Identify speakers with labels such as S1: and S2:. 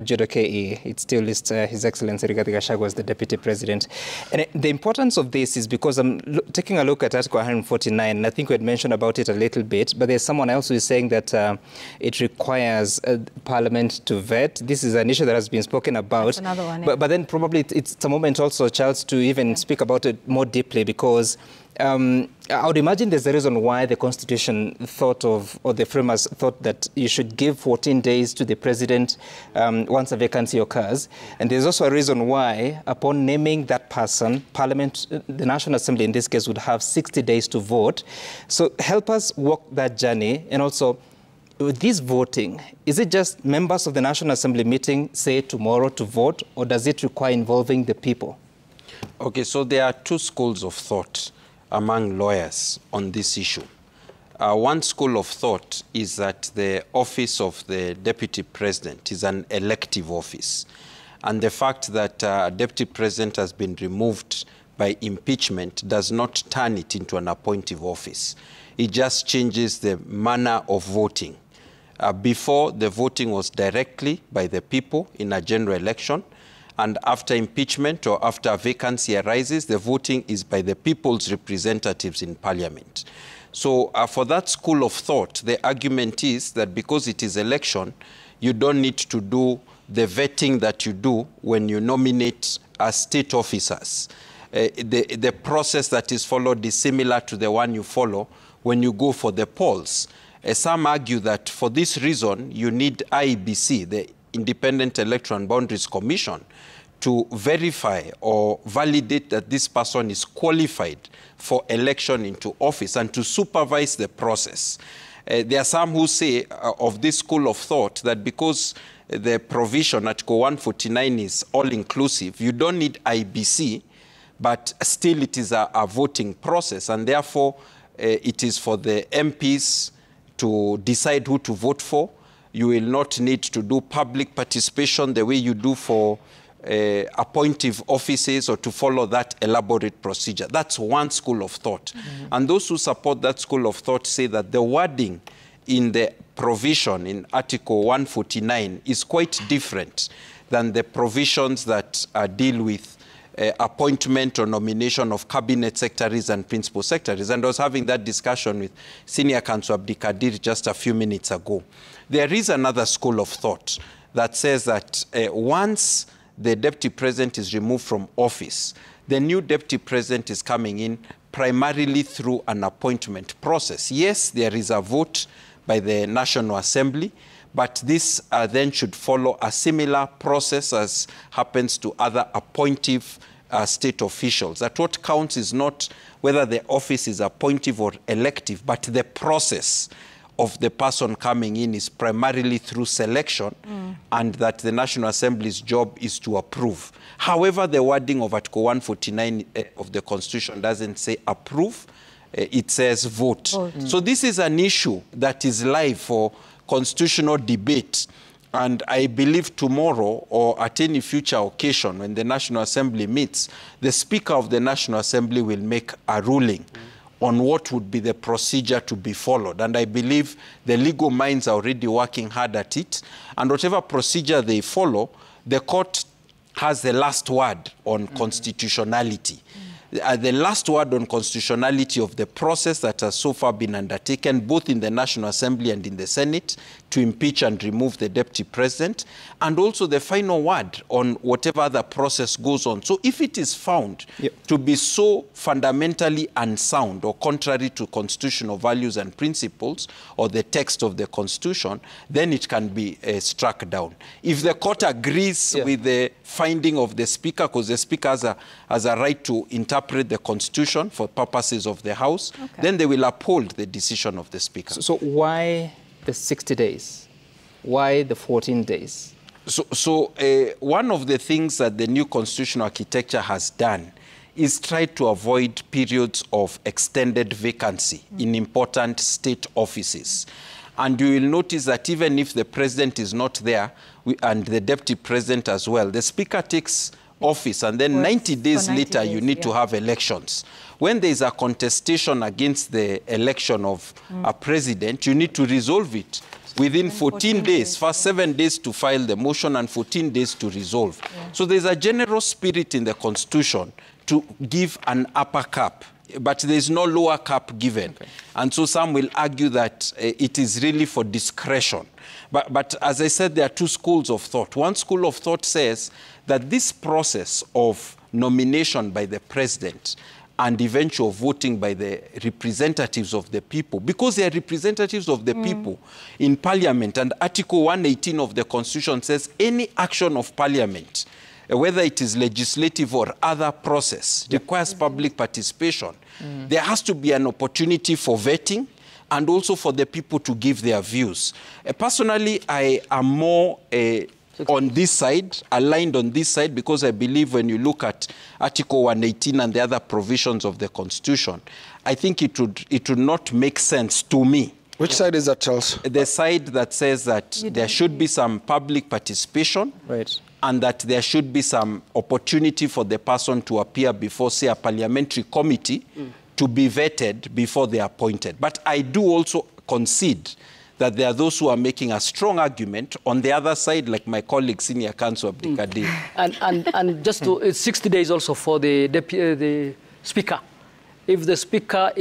S1: Judo KE, it still lists His Excellency Rigathi Gachagua as the Deputy President. And the importance of this is because I'm taking a look at Article 149, and I think we had mentioned about it a little bit, but there's someone else who is saying that it requires Parliament to vet. This is an issue that has been spoken about.
S2: That's another one, yeah.
S1: But then probably it's a moment also, Charles, to even speak about it more deeply, because I would imagine there's a reason why the Constitution thought of, or the framers thought that you should give 14 days to the President once a vacancy occurs. And there's also a reason why, upon naming that person, Parliament, the National Assembly in this case, would have 60 days to vote. So help us walk that journey. And also, with this voting, is it just members of the National Assembly meeting, say, tomorrow to vote, or does it require involving the people?
S3: Okay, so there are two schools of thought among lawyers on this issue. One school of thought is that the office of the Deputy President is an elective office. And the fact that Deputy President has been removed by impeachment does not turn it into an appointive office. It just changes the manner of voting. Before, the voting was directly by the people in a general election. And after impeachment or after a vacancy arises, the voting is by the people's representatives in Parliament. So for that school of thought, the argument is that because it is election, you don't need to do the vetting that you do when you nominate state officers. The process that is followed is similar to the one you follow when you go for the polls. Some argue that for this reason, you need IEBC, the Independent Electoral and Boundaries Commission, to verify or validate that this person is qualified for election into office and to supervise the process. There are some who say of this school of thought that because the provision, Article 149, is all-inclusive, you don't need IBC, but still it is a voting process, and therefore it is for the MPs to decide who to vote for. You will not need to do public participation the way you do for appointive offices or to follow that elaborate procedure. That's one school of thought. Mm-hmm. And those who support that school of thought say that the wording in the provision in Article 149 is quite different than the provisions that deal with appointment or nomination of cabinet secretaries and principal secretaries. And I was having that discussion with Senior Counsel Abdikadir just a few minutes ago. There is another school of thought that says that once the Deputy President is removed from office, the new Deputy President is coming in primarily through an appointment process. Yes, there is a vote by the National Assembly, but this then should follow a similar process as happens to other appointive state officials. That what counts is not whether the office is appointive or elective, but the process of the person coming in is primarily through selection, and that the National Assembly's job is to approve. However, the wording of Article 149 of the Constitution doesn't say approve, it says vote. So this is an issue that is live for constitutional debate. And I believe tomorrow or at any future occasion when the National Assembly meets, the Speaker of the National Assembly will make a ruling on what would be the procedure to be followed. And I believe the legal minds are already working hard at it. And whatever procedure they follow, the court has the last word on constitutionality. The last word on constitutionality of the process that has so far been undertaken, both in the National Assembly and in the Senate, to impeach and remove the Deputy President, and also the final word on whatever other process goes on. So if it is found to be so fundamentally unsound or contrary to constitutional values and principles or the text of the Constitution, then it can be struck down. If the court agrees with the finding of the Speaker, because the Speaker has a right to interpret the Constitution for purposes of the House, then they will uphold the decision of the Speaker.
S1: So why the 60 days? Why the 14 days?
S3: So one of the things that the new constitutional architecture has done is try to avoid periods of extended vacancy in important state offices. And you will notice that even if the president is not there, and the deputy president as well, the speaker takes office, and then 90 days
S2: 90
S3: later
S2: days,
S3: you need to have elections. When there is a contestation against the election of a president, you need to resolve it within 14 days. First 7 days to file the motion and 14 days to resolve. So there's a generous spirit in the Constitution to give an upper cap, but there's no lower cap given. And so some will argue that it is really for discretion. But as I said, there are two schools of thought. One school of thought says that this process of nomination by the president and eventual voting by the representatives of the people, because they are representatives of the people in Parliament, and Article 118 of the Constitution says any action of Parliament, whether it is legislative or other process, requires public participation. There has to be an opportunity for vetting and also for the people to give their views. Personally, I am more on this side, aligned on this side, because I believe when you look at Article 118 and the other provisions of the Constitution, I think it would not make sense to me.
S4: Which side is that, Charles?
S3: The side that says that there should be some public participation, and that there should be some opportunity for the person to appear before, say, a parliamentary committee to be vetted before they are appointed. But I do also concede that there are those who are making a strong argument on the other side, like my colleague, Senior Counsel Abdikadir.
S5: And just to, it's 60 days also for the Speaker. If the Speaker